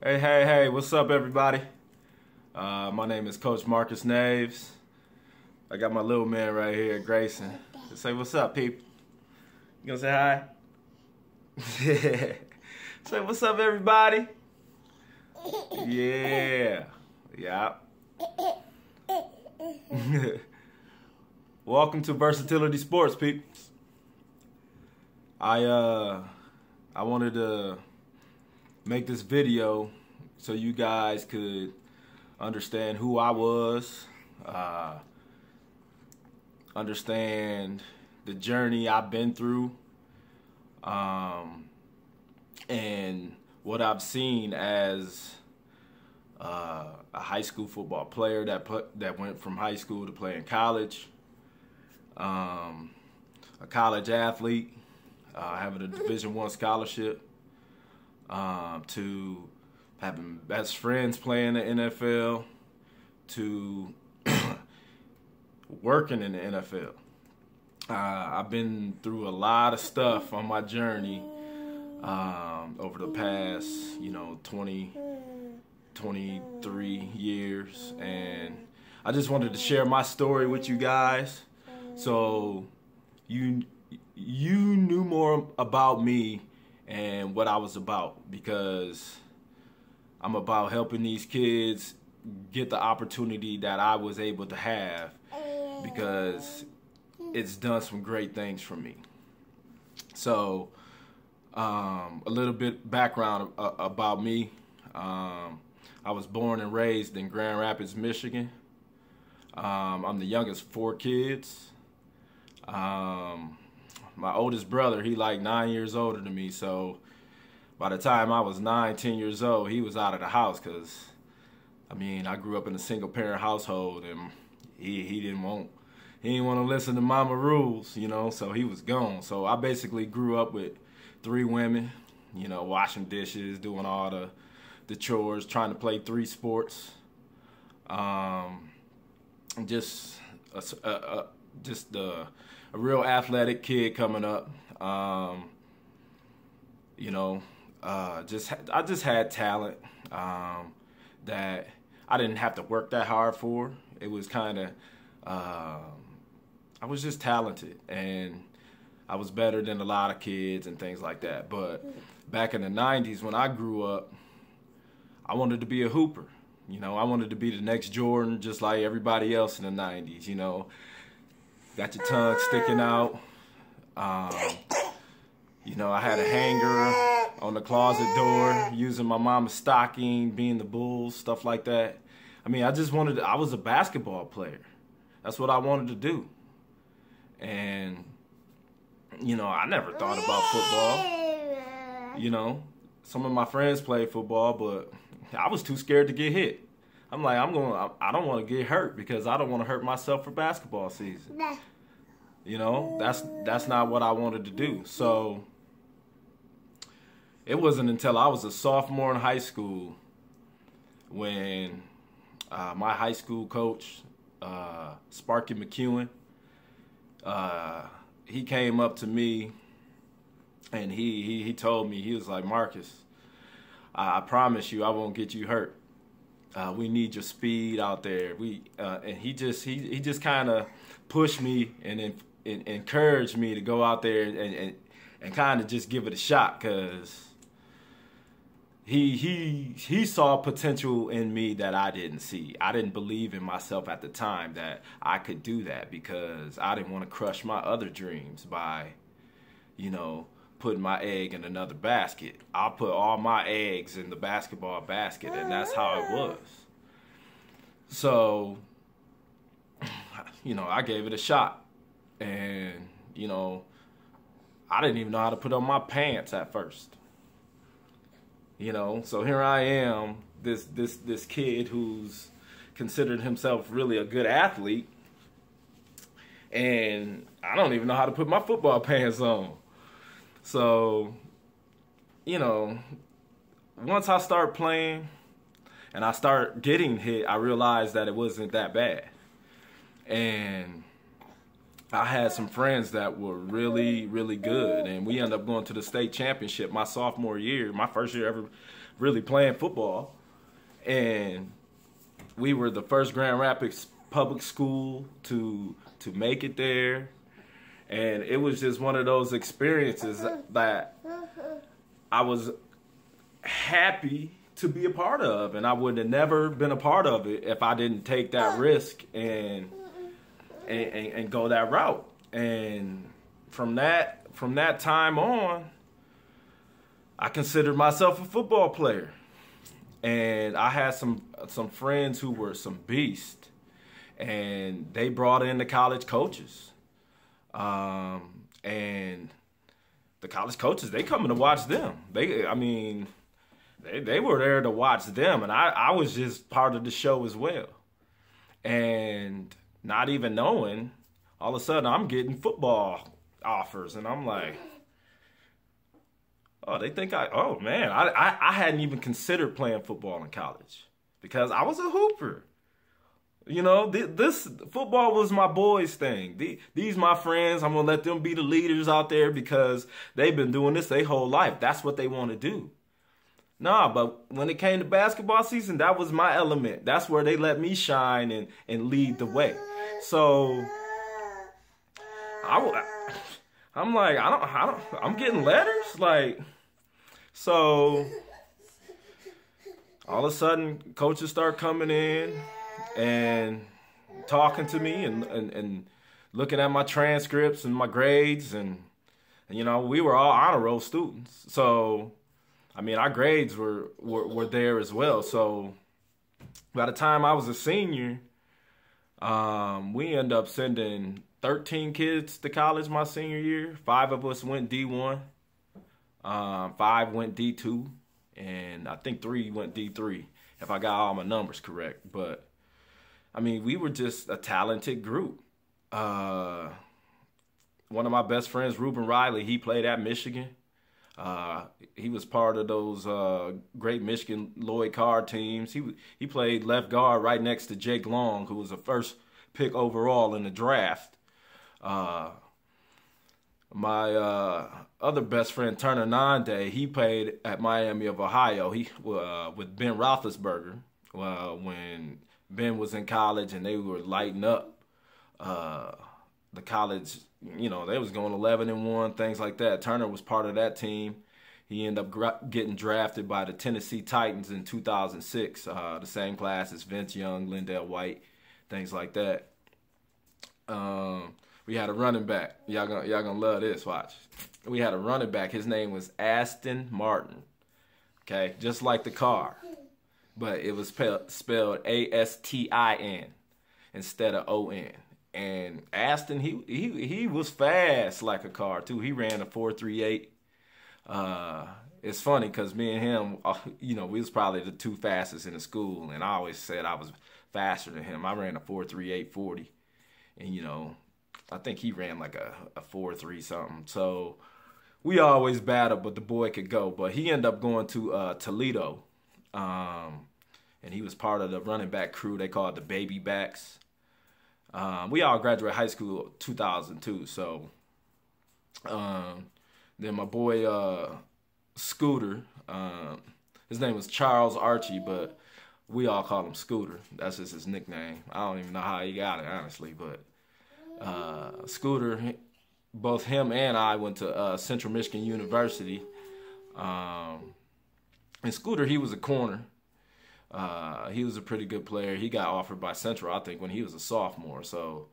Hey, what's up, everybody? My name is Coach Markus Naves. I got my little man right here, Grayson. Say what's up, peep. You gonna say hi? Say what's up, everybody. Yeah. Welcome to Versatility Sports, peeps. I wanted to make this video so you guys could understand who I was, understand the journey I've been through, and what I've seen as a high school football player that went from high school to playing college, a college athlete, having a Division I scholarship, to having best friends playing in the NFL, to working in the NFL. I've been through a lot of stuff on my journey over the past, 23 years, and I just wanted to share my story with you guys, so you knew more about me and what I was about, because I'm about helping these kids get the opportunity that I was able to have, because it's done some great things for me. So a little bit background about me. I was born and raised in Grand Rapids, Michigan. I'm the youngest of 4 kids. My oldest brother, he like 9 years older than me, so by the time I was 9, 10 years old, he was out of the house, because I grew up in a single parent household, and he didn't want to listen to mama rules, so he was gone. So I basically grew up with 3 women, washing dishes, doing all the chores, trying to play 3 sports. Just a real athletic kid coming up. I just had talent that I didn't have to work that hard for. It was kind of, I was just talented, and I was better than a lot of kids and things like that. But back in the 90s when I grew up, I wanted to be a hooper. I wanted to be the next Jordan, just like everybody else in the 90s, Got your tongue sticking out. I had a hanger on the closet door, using my mama's stocking, being the Bulls, stuff like that. I was a basketball player. That's what I wanted to do. And, I never thought about football. Some of my friends played football, but I was too scared to get hit. I'm like, I don't want to get hurt, because I don't want to hurt myself for basketball season. That's not what I wanted to do. So it wasn't until I was a sophomore in high school when my high school coach, Sparky McEwen, he came up to me, and he told me, he was like, Marcus, I promise you I won't get you hurt. We need your speed out there. And he just kind of pushed me and encouraged me to go out there and kind of just give it a shot, because he saw potential in me that I didn't see. I didn't believe in myself at the time that I could do that, because I didn't want to crush my other dreams by, putting my egg in another basket. I'll put all my eggs in the basketball basket, and that's how it was. So, I gave it a shot, and, I didn't even know how to put on my pants at first. So here I am, this kid who's considered himself really a good athlete, and I don't even know how to put my football pants on. So, once I start playing and I start getting hit, I realized that it wasn't that bad. And I had some friends that were really, really good, and we ended up going to the state championship my sophomore year, my first year ever really playing football. And we were the first Grand Rapids public school to make it there. And it was just one of those experiences that I was happy to be a part of, and I would have never been a part of it if I didn't take that risk and go that route. And from that time on, I considered myself a football player. And I had some friends who were some beasts, and they brought in the college coaches. And the college coaches, they coming to watch them. They were there to watch them, and I was just part of the show as well. And not even knowing, all of a sudden I'm getting football offers, and I'm like, oh, they think oh man, I hadn't even considered playing football in college because I was a hooper. You know, this football was my boys' thing. These my friends. I'm going to let them be the leaders out there because they've been doing this their whole life. That's what they want to do. Nah, but when it came to basketball season, that was my element. That's where they let me shine and lead the way. So I'm like, I'm getting letters. Like, so all of a sudden coaches start coming in and talking to me and looking at my transcripts and my grades, and you know, we were all honor roll students. So, I mean, our grades were there as well. So by the time I was a senior, we ended up sending 13 kids to college my senior year. 5 of us went D1, 5 went D2, and I think 3 went D3, if I got all my numbers correct. But I mean, we were just a talented group. One of my best friends, Ruben Riley, he played at Michigan. He was part of those great Michigan Lloyd Carr teams. He played left guard right next to Jake Long, who was the first pick overall in the draft. My other best friend, Turner Nande, he played at Miami of Ohio. He with Ben Roethlisberger when Ben was in college, and they were lighting up the college. You know, they was going 11-1, things like that. Turner was part of that team. He ended up getting drafted by the Tennessee Titans in 2006, the same class as Vince Young, Lindell White, things like that. We had a running back. Y'all gonna love this. Watch. We had a running back. His name was Aston Martin. Okay, just like the car, but it was spelled Astin instead of On. And Aston, he was fast like a car too. He ran a 4.38. It's funny because me and him, you know, we was probably the 2 fastest in the school, and I always said I was faster than him. I ran a 4.38 40, and you know, I think he ran like a 4.3 something. So we always battled, but the boy could go. But he ended up going to Toledo, and he was part of the running back crew. They called it the Baby Backs. We all graduated high school 2002. So then my boy Scooter, his name was Charles Archie, but we all call him Scooter. That's just his nickname. I don't even know how he got it, honestly, but Scooter, both him and I went to Central Michigan University. And Scooter, he was a corner. He was a pretty good player. He got offered by Central, I think, when he was a sophomore. So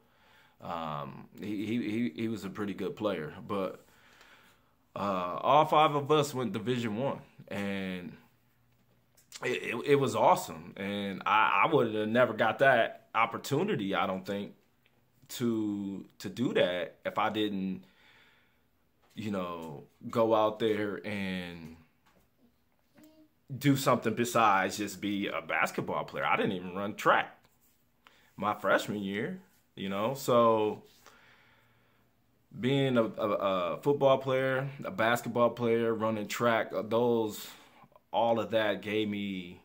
he was a pretty good player. But all 5 of us went Division I, and it was awesome. And I would have never got that opportunity, I don't think, to do that if I didn't, you know, go out there and do something besides just be a basketball player. I didn't even run track my freshman year, you know. So being a football player, a basketball player, running track, all of that gave me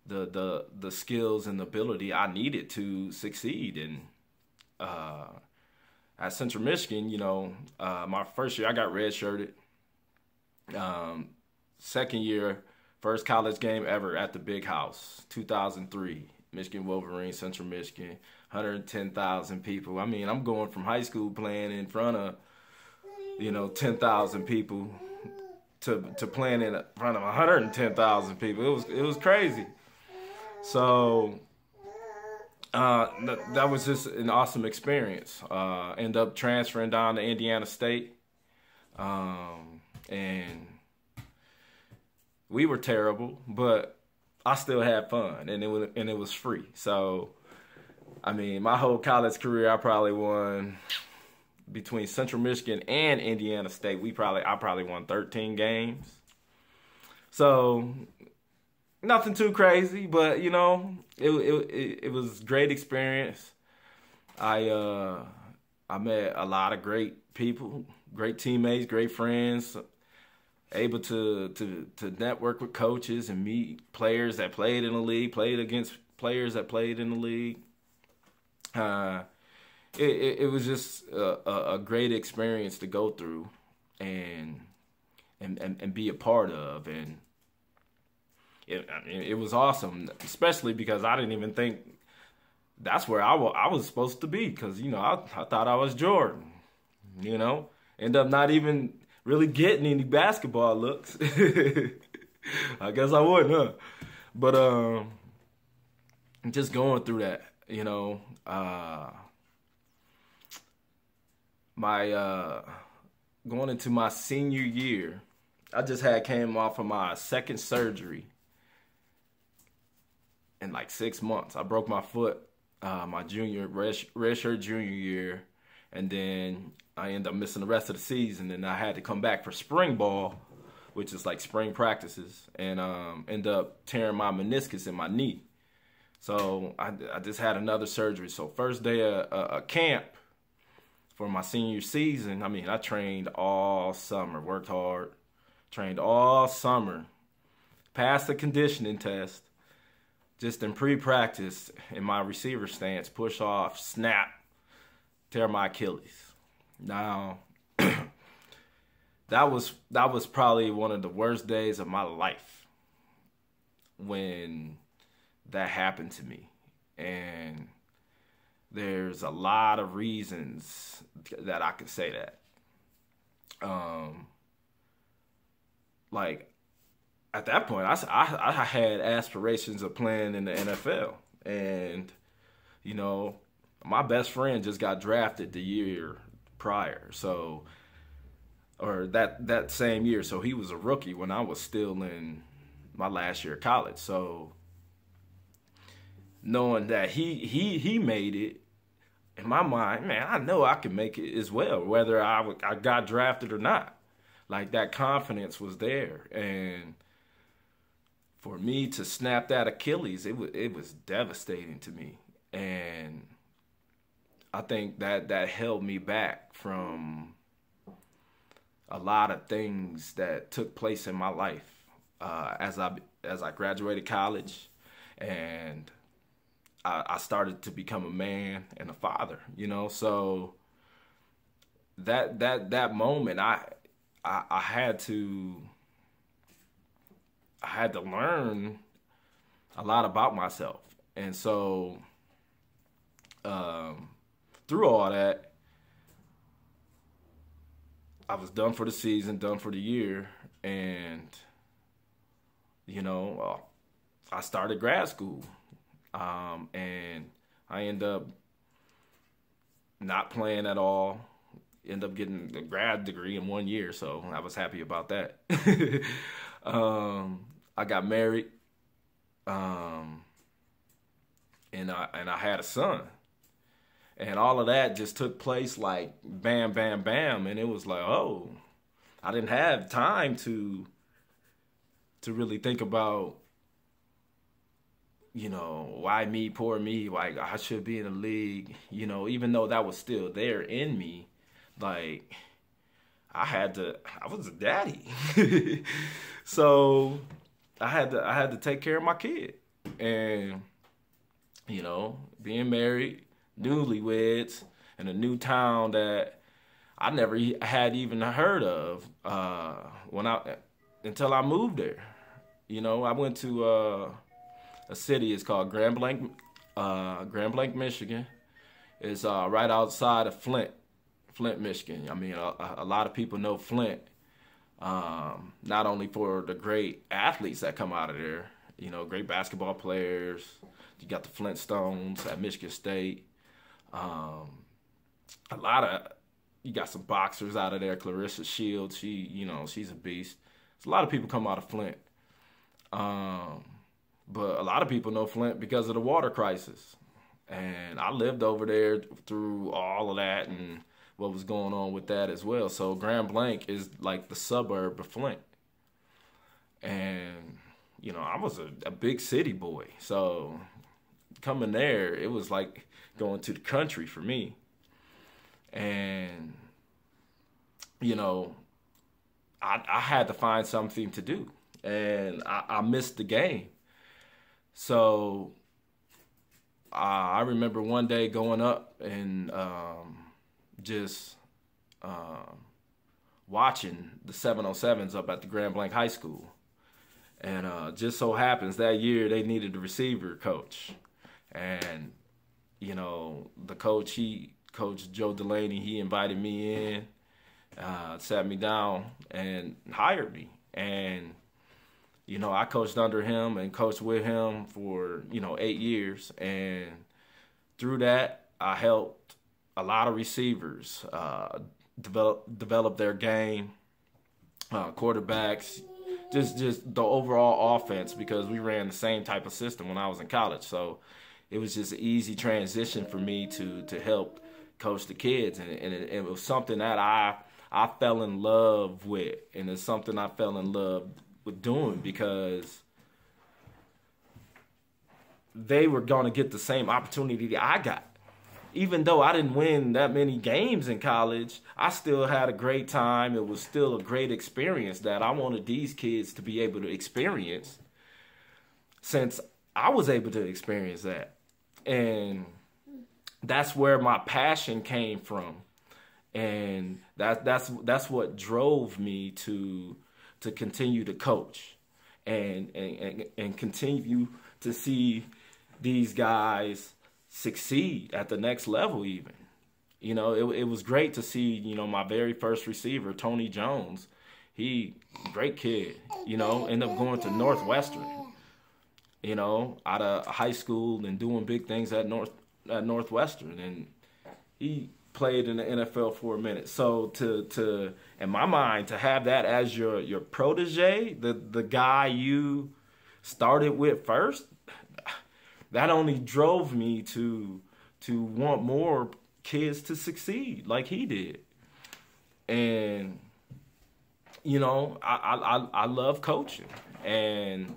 the skills and the ability I needed to succeed. And at Central Michigan, you know, my first year I got redshirted. Second year, First college game ever at the Big House, 2003. Michigan Wolverines, Central Michigan, 110,000 people. I mean, I'm going from high school playing in front of, 10,000 people to playing in front of 110,000 people. It was crazy. So that was just an awesome experience. End up transferring down to Indiana State, and we were terrible, but I still had fun, and it was free. So, I mean, my whole college career, I probably won between Central Michigan and Indiana State. I probably won 13 games. So, nothing too crazy, but it was great experience. I met a lot of great people, great teammates, great friends. Able to network with coaches and meet players that played in the league, played against players that played in the league. It was just a great experience to go through and be a part of, and it was awesome, especially because I didn't even think that's where I was supposed to be, because I thought I was Jordan. End up not even really getting any basketball looks. I guess I wouldn't, huh? But just going through that, going into my senior year, I just came off of my second surgery in like 6 months. I broke my foot my redshirt junior year, and then I ended up missing the rest of the season, and I had to come back for spring ball, which is like spring practices, and end up tearing my meniscus in my knee. So I just had another surgery. So first day of camp for my senior season, I mean, I trained all summer, worked hard, trained all summer, passed the conditioning test, just in pre-practice in my receiver stance, push off, snap, tear my Achilles. Now, that was probably one of the worst days of my life when that happened to me. And there's a lot of reasons that I could say that. Like, at that point, I had aspirations of playing in the NFL. And, my best friend just got drafted the year prior, or that same year. So he was a rookie when I was still in my last year of college. So knowing that he made it, in my mind, man, I know I can make it as well, whether I got drafted or not. Like, that confidence was there, and for me to snap that Achilles, it was devastating to me, and I think that held me back from a lot of things that took place in my life as I graduated college, and I started to become a man and a father. So that moment, I had to learn a lot about myself, and so through all that, I was done for the season, done for the year, and I started grad school, and I ended up not playing at all. End up getting a grad degree in 1 year, so I was happy about that. I got married, and I had a son. And all of that just took place like bam, bam, bam. And it was like, oh, I didn't have time to really think about, why me, poor me, like I should be in the league, even though that was still there in me. Like, I was a daddy. So I had to take care of my kid. And, being married, newlyweds, in a new town that I never had even heard of until I moved there. You know, I went to a city. It's called Grand Blanc, Michigan. It's right outside of Flint, Michigan. I mean, a lot of people know Flint, not only for the great athletes that come out of there, you know, great basketball players. You got the Flintstones at Michigan State. Um, a lot of You got some boxers out of there. Clarissa Shields, she's a beast. So a lot of people come out of Flint, um, but a lot of people know Flint because of the water crisis. And I lived over there through all of that and what was going on with that as well. So Grand Blanc is like the suburb of Flint, and I was a big city boy. So coming there, it was like going to the country for me. And I had to find something to do, and I missed the game. So I remember one day going up and just watching the 707s up at the Grand Blanc High School. And just so happens that year they needed a receiver coach. And, the coach, Coach Joe Delaney, he invited me in, sat me down, and hired me. And, I coached under him and coached with him for, 8 years. And through that, I helped a lot of receivers develop their game, quarterbacks, just the overall offense, because we ran the same type of system when I was in college. So it was just an easy transition for me to help coach the kids. And it was something that I fell in love with. And it's something I fell in love with doing because they were going to get the same opportunity that I got. Even though I didn't win that many games in college, I still had a great time. It was still a great experience that I wanted these kids to be able to experience, since I was able to experience that. And that's where my passion came from. And that's what drove me to continue to coach and continue to see these guys succeed at the next level even. It was great to see, my very first receiver, Tony Jones. Great kid, ended up going to Northwestern, out of high school and doing big things at Northwestern. And he played in the NFL for a minute. So to in my mind, to have that as your protege, the guy you started with first, that only drove me to want more kids to succeed like he did. And I love coaching and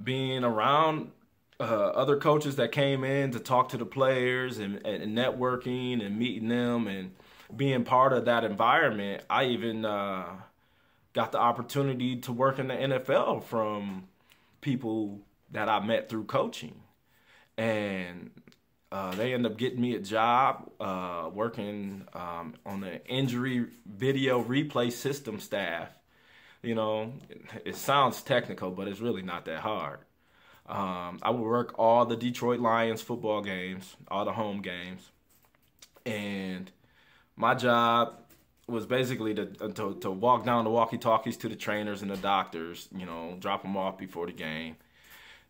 being around other coaches that came in to talk to the players and networking and meeting them and being part of that environment. I even got the opportunity to work in the NFL from people that I met through coaching. And they ended up getting me a job working on the injury video replay system staff. It sounds technical, but it's really not that hard. I would work all the Detroit Lions football games, all the home games. And my job was basically to walk down the walkie-talkies to the trainers and the doctors, drop them off before the game.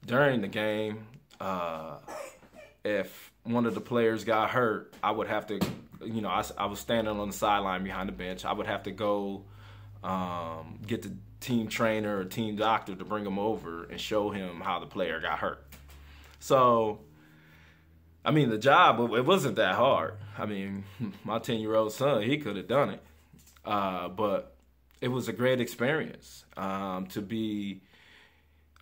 During the game, if one of the players got hurt, I would have to, I was standing on the sideline behind the bench. I would have to go get the team trainer or team doctor to bring him over and show him how the player got hurt. So, the job, it wasn't that hard. My 10-year-old son, he could have done it. But it was a great experience to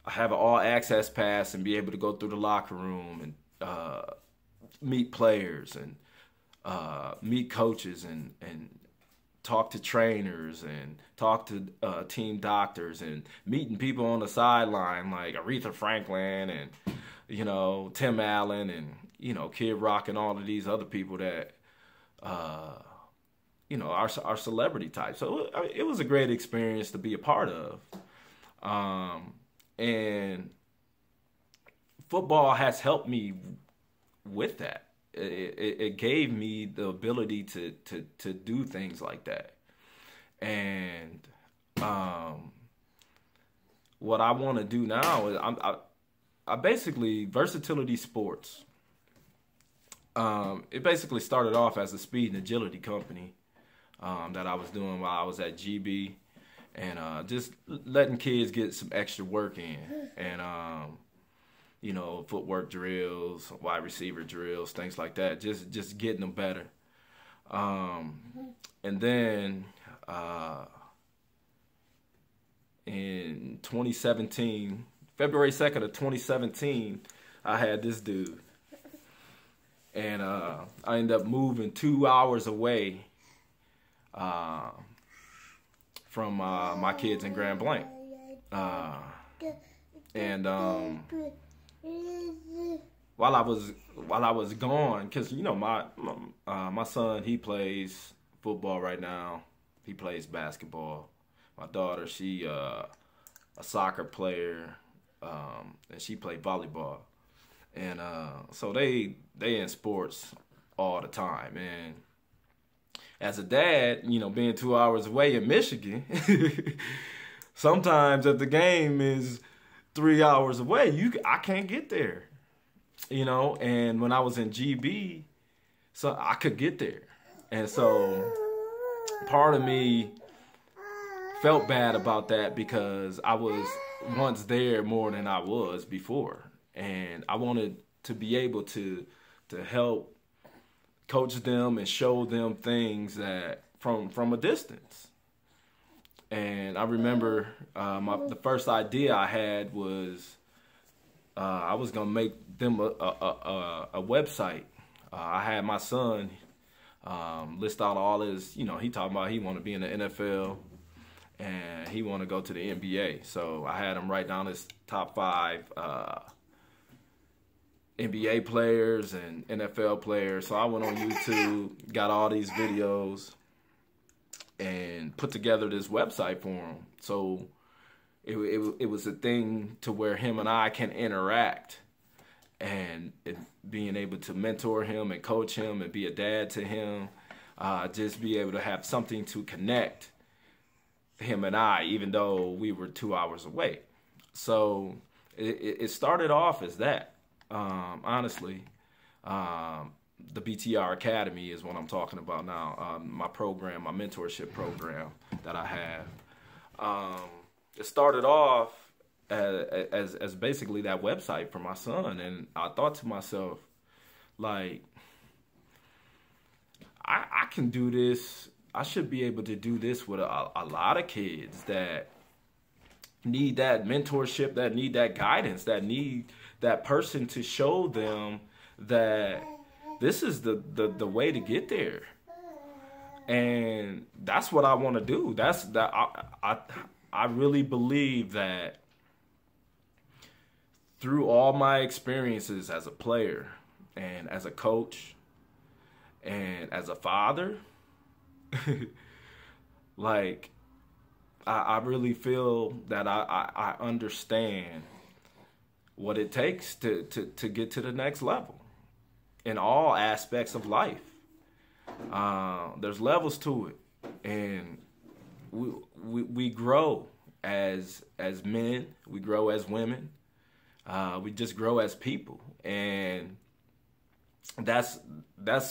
have an all-access pass and be able to go through the locker room and meet players and meet coaches and talk to trainers and talk to team doctors and meeting people on the sideline like Aretha Franklin and, Tim Allen and, Kid Rock and all of these other people that, are celebrity types. So it was a great experience to be a part of. And football has helped me with that. It gave me the ability to do things like that. And what I want to do now is I basically, Versatility Sports. It basically started off as a speed and agility company that I was doing while I was at GB, and just letting kids get some extra work in, and you know, footwork drills, wide receiver drills, things like that. Just getting them better. And then in 2017, February 2nd of 2017, I had this dude. And I ended up moving 2 hours away from my kids in Grand Blanc. And while I was gone, because you know my son, he plays football right now. He plays basketball. My daughter, she a soccer player, and she played volleyball. And so they in sports all the time. And as a dad, you know, being 2 hours away in Michigan, sometimes if the game is 3 hours away, I can't get there. You know, and when I was in GB, so I could get there. And so part of me felt bad about that because I was once there more than I was before. And I wanted to be able to help coach them and show them things that from a distance. And I remember the first idea I had was I was gonna make them a website. I had my son list out all his, you know, he talking about he want to be in the NFL and he want to go to the NBA. So I had him write down his top 5 NBA players and NFL players. So I went on YouTube, got all these videos, and put together this website for him. So it was a thing to where him and I can interact, and being able to mentor him and coach him and be a dad to him, just be able to have something to connect him and I, even though we were 2 hours away. So it started off as that. Honestly, the BTR Academy is what I'm talking about now. My program, my mentorship program that I have. It started off as basically that website for my son, and I thought to myself, like, I can do this. I should be able to do this with a lot of kids that need that mentorship, that need that guidance, that need that person to show them that this is the way to get there. And that's what I want to do. I really believe that through all my experiences as a player and as a coach and as a father, like, I really feel that I understand what it takes to get to the next level in all aspects of life. There's levels to it, and we grow as men, we grow as women, we just grow as people, and that's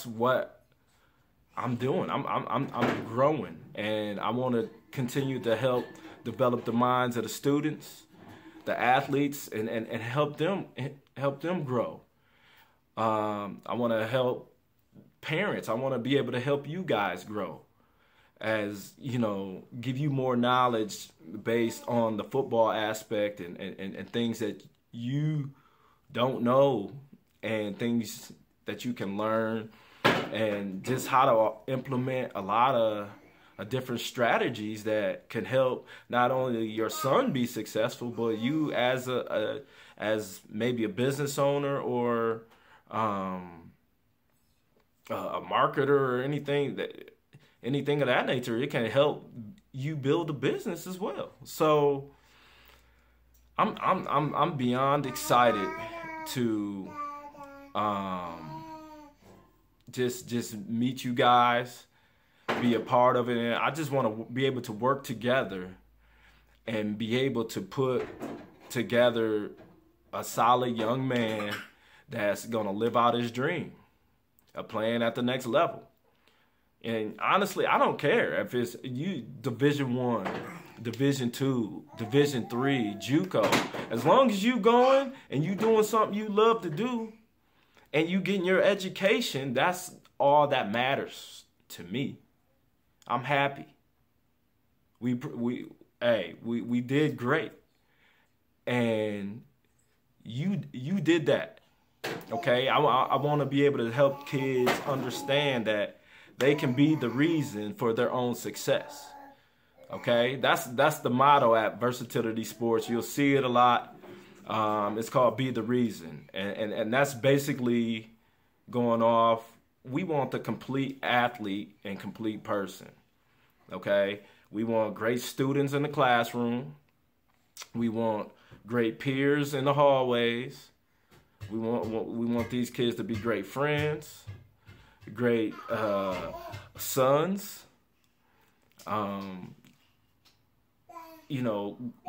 what I'm doing. I'm growing, and I want to continue to help develop the minds of the students, the athletes, and help them grow. I want to help parents. I want to be able to help you guys grow, as you know, give you more knowledge based on the football aspect and things that you don't know, and things that you can learn, and just how to implement a lot of different strategies that can help not only your son be successful, but you as as maybe a business owner or a marketer or anything of that nature. It can help you build a business as well. So I'm beyond excited to um, just meet you guys, be a part of it, and I just want to be able to work together and be able to put together a solid young man that's gonna live out his dream of playing at the next level. And honestly, I don't care if it's you Division 1, Division 2, Division 3, JUCO. As long as you going and you doing something you love to do and you getting your education, that's all that matters to me. I'm happy. We did great. And you did that. Okay? I want to be able to help kids understand that they can be the reason for their own success. Okay, that's the motto at Versatility Sports. You'll see it a lot. It's called "Be the Reason," and that's basically going off. We want the complete athlete and complete person. Okay, we want great students in the classroom. We want great peers in the hallways. We want these kids to be great friends, great sons,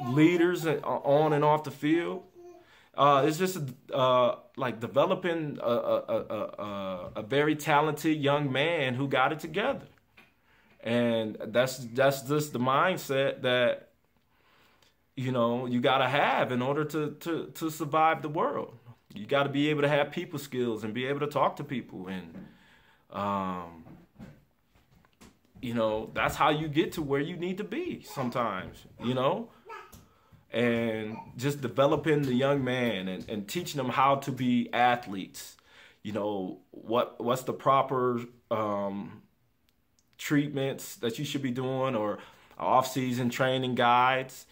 leaders on and off the field. It's just like developing a very talented young man who got it together, and that's just the mindset that you gotta have in order to survive the world. You got to be able to have people skills and be able to talk to people, and that's how you get to where you need to be sometimes, and just developing the young man and teaching them how to be athletes. What's the proper treatments that you should be doing, or off-season training guides,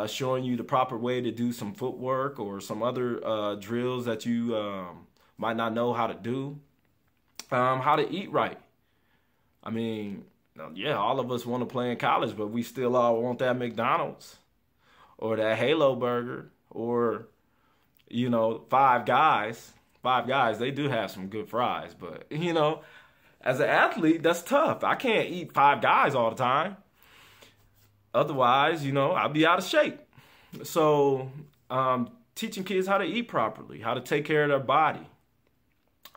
showing you the proper way to do some footwork or some other drills that you might not know how to do. How to eat right. I mean, yeah, all of us want to play in college, but we still all want that McDonald's or that Halo burger or, Five Guys. Five Guys, they do have some good fries, but, as an athlete, that's tough. I can't eat Five Guys all the time. Otherwise, I'll be out of shape. So, teaching kids how to eat properly, how to take care of their body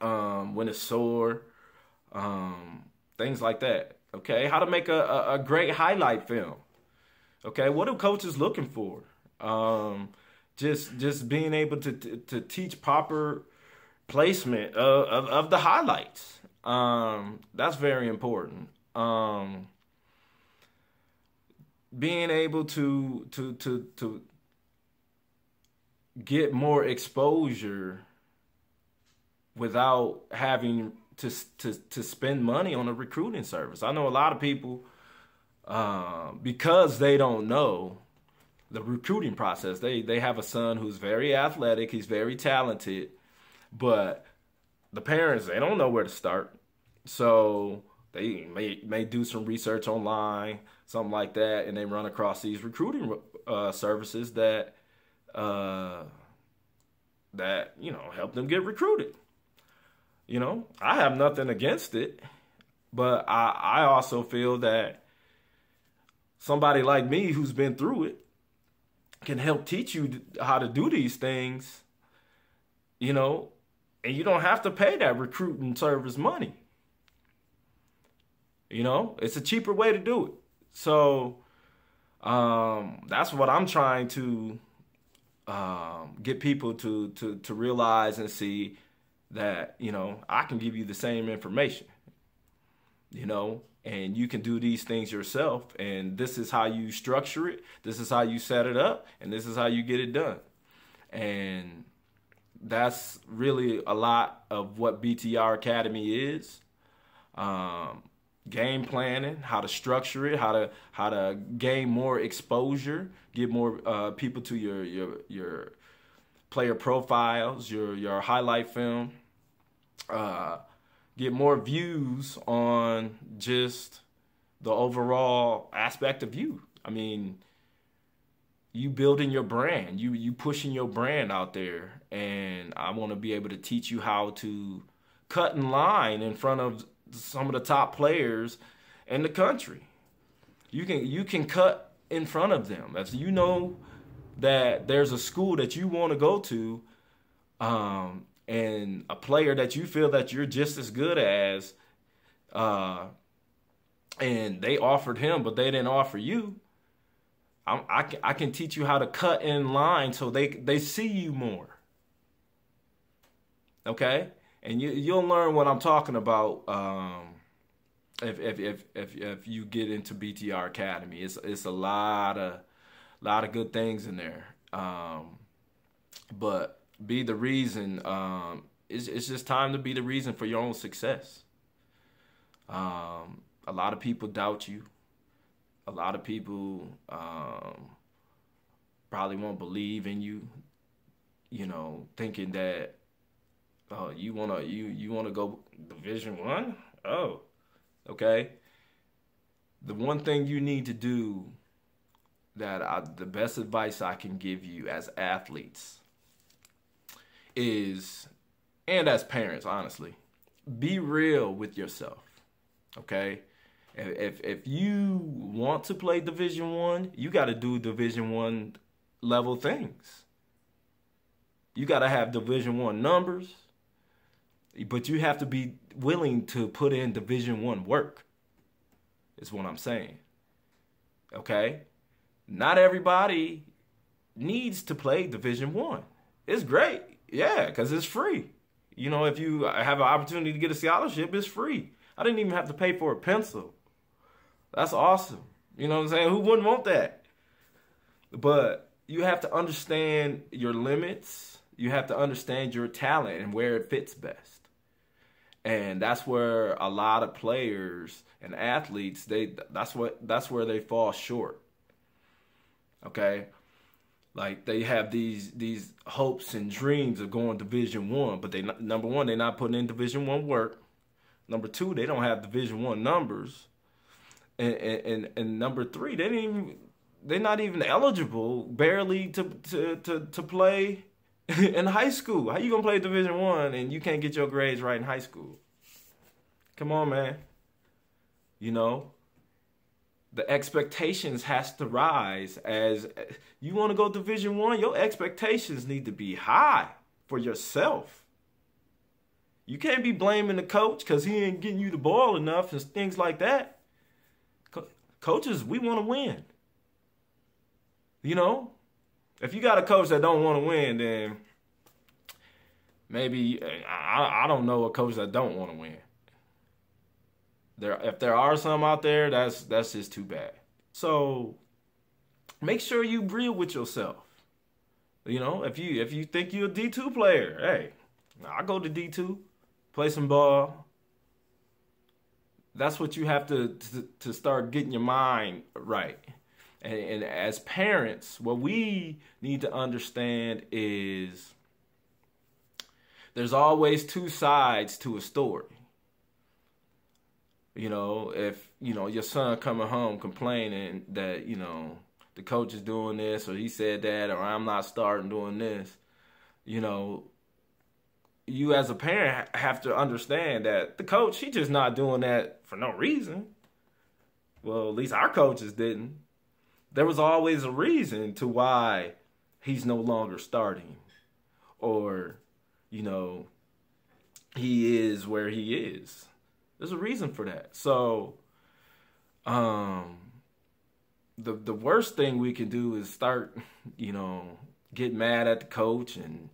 when it's sore, things like that. Okay, how to make a great highlight film. Okay, what are coaches looking for? Just being able to teach proper placement of the highlights. That's very important. Being able to get more exposure without having to spend money on a recruiting service. I know a lot of people, because they don't know the recruiting process, they have a son who's very athletic, he's very talented, but the parents, they don't know where to start. So they may do some research online, something like that, and they run across these recruiting services that help them get recruited. I have nothing against it, but I also feel that somebody like me who's been through it can help teach you how to do these things, and you don't have to pay that recruiting service money. It's a cheaper way to do it. So that's what I'm trying to get people to realize and see, that, I can give you the same information, and you can do these things yourself. And this is how you structure it. This is how you set it up. And this is how you get it done. And that's really a lot of what BTR Academy is. Game planning, how to structure it, how to gain more exposure, get more people to your player profiles, your highlight film, get more views on just the overall aspect of you. I mean, you building your brand, you pushing your brand out there, and I want to be able to teach you how to cut in line in front of some of the top players in the country. You can cut in front of them. If you know that there's a school that you want to go to, and a player that you feel that you're just as good as, and they offered him, but they didn't offer you, I can teach you how to cut in line so they see you more. Okay, and you'll learn what I'm talking about. If you get into BTR Academy, it's a lot of good things in there. But be the reason. It's just time to be the reason for your own success. A lot of people doubt you. A lot of people probably won't believe in you. You know, thinking that you wanna go Division I? Oh, okay. The one thing you need to do the best advice I can give you as athletes is, and as parents, honestly, be real with yourself. Okay. If you want to play Division I, you got to do Division I level things. You got to have Division I numbers, but you have to be willing to put in Division I work, is what I'm saying. Okay? Not everybody needs to play Division I. It's great. Yeah, because it's free. You know, if you have an opportunity to get a scholarship, it's free. I didn't even have to pay for a pencil. That's awesome. You know what I'm saying? Who wouldn't want that? But you have to understand your limits. You have to understand your talent and where it fits best. And that's where a lot of players and athletes, that's where they fall short. Okay? Like, they have these hopes and dreams of going Division I, but number one, they're not putting in Division I work. Number two, they don't have Division I numbers. And number three, they're not even eligible barely to play in high school. How you gonna play Division I and you can't get your grades right in high school? Come on, man. You know, the expectations has to rise. As you want to go Division I, your expectations need to be high for yourself. You can't be blaming the coach because he ain't getting you the ball enough and things like that. Coaches, we want to win. You know, if you got a coach that don't want to win, then maybe I don't know a coach that don't want to win. If there are some out there, that's just too bad. So make sure you real with yourself. You know, if you think you're a D2 player, hey, I'll go to D2, play some ball. That's what you have to start getting your mind right. And as parents, what we need to understand is there's always two sides to a story. You know, if, you know, your son coming home complaining that, you know, the coach is doing this or he said that or I'm not starting doing this, you know, you as a parent have to understand that the coach, he just not doing that for no reason. Well, at least our coaches didn't. There was always a reason to why he's no longer starting or, you know, he is where he is. There's a reason for that. So, the worst thing we can do is start, you know, get mad at the coach and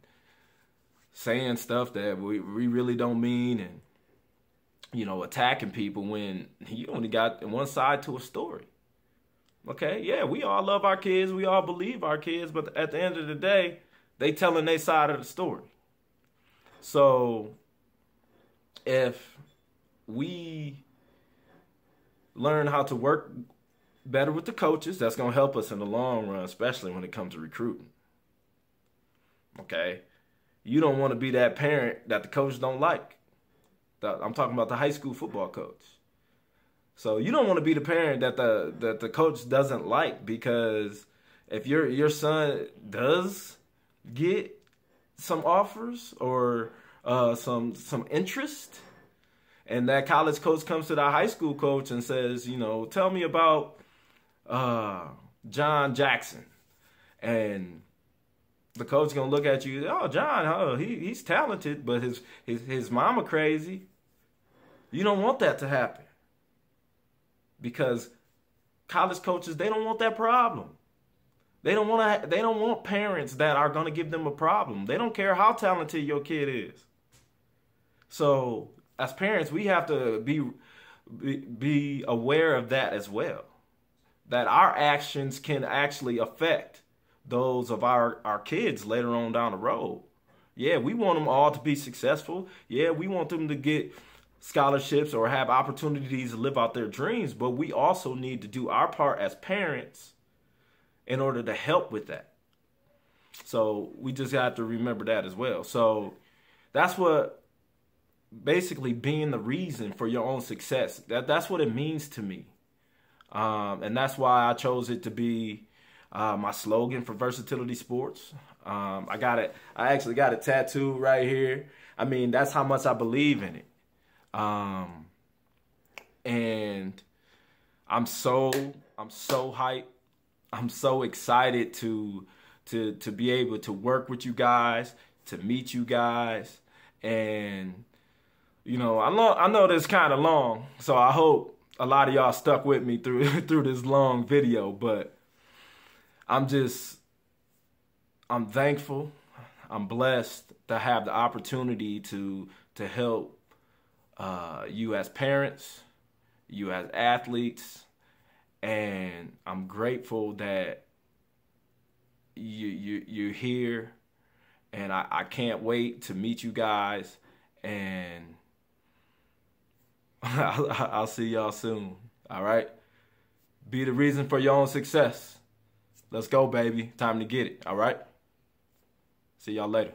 saying stuff that we really don't mean and, you know, attacking people when you only got one side to a story. Okay, yeah, we all love our kids. We all believe our kids. But at the end of the day, they telling their side of the story. So if we learn how to work better with the coaches, that's going to help us in the long run, especially when it comes to recruiting. Okay? You don't want to be that parent that the coach don't like. I'm talking about the high school football coach. So you don't want to be the parent that the coach doesn't like because if your son does get some offers or some interest, and that college coach comes to the high school coach and says, tell me about John Jackson, and the coach gonna look at you, oh, John, he's talented, but his mama crazy. You don't want that to happen, because college coaches, they don't want that problem. They don't want parents that are gonna give them a problem. They don't care how talented your kid is. So as parents, we have to be aware of that as well. That our actions can actually affect those of our kids later on down the road. Yeah, we want them all to be successful. Yeah, we want them to get scholarships or have opportunities to live out their dreams. But we also need to do our part as parents in order to help with that. So we just have to remember that as well. So that's what basically being the reason for your own success. That's what it means to me. And that's why I chose it to be my slogan for Versatility Sports. I actually got it tattooed right here. I mean, that's how much I believe in it. And I'm so hyped. I'm so excited to be able to work with you guys, to meet you guys. And, I know this kind of long, so I hope a lot of y'all stuck with me through this long video, but I'm thankful. I'm blessed to have the opportunity to help you as parents, you as athletes, and I'm grateful that you're here, and I can't wait to meet you guys, and I'll see y'all soon. All right? Be the reason for your own success. Let's go, baby. Time to get it. All right? See y'all later.